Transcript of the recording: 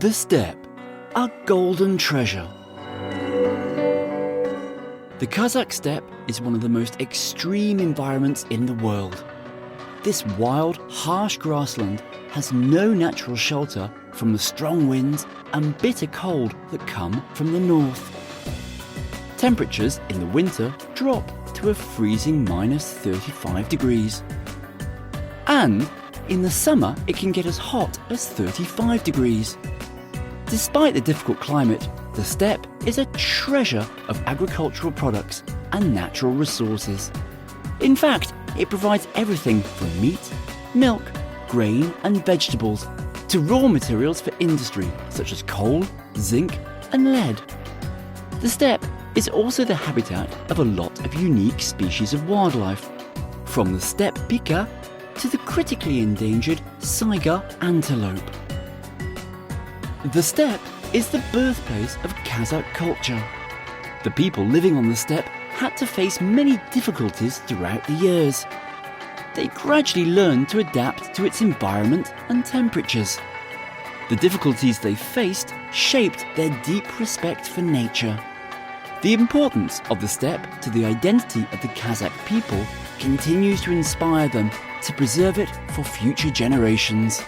The steppe, a golden treasure. The Kazakh steppe is one of the most extreme environments in the world. This wild, harsh grassland has no natural shelter from the strong winds and bitter cold that come from the north. Temperatures in the winter drop to a freezing -35 degrees. And in the summer it can get as hot as 35 degrees. Despite the difficult climate, the steppe is a treasure of agricultural products and natural resources. In fact, it provides everything from meat, milk, grain and vegetables to raw materials for industry such as coal, zinc and lead. The steppe is also the habitat of a lot of unique species of wildlife, from the steppe pika to the critically endangered saiga antelope. The steppe is the birthplace of Kazakh culture. The people living on the steppe had to face many difficulties throughout the years. They gradually learned to adapt to its environment and temperatures. The difficulties they faced shaped their deep respect for nature. The importance of the steppe to the identity of the Kazakh people continues to inspire them to preserve it for future generations.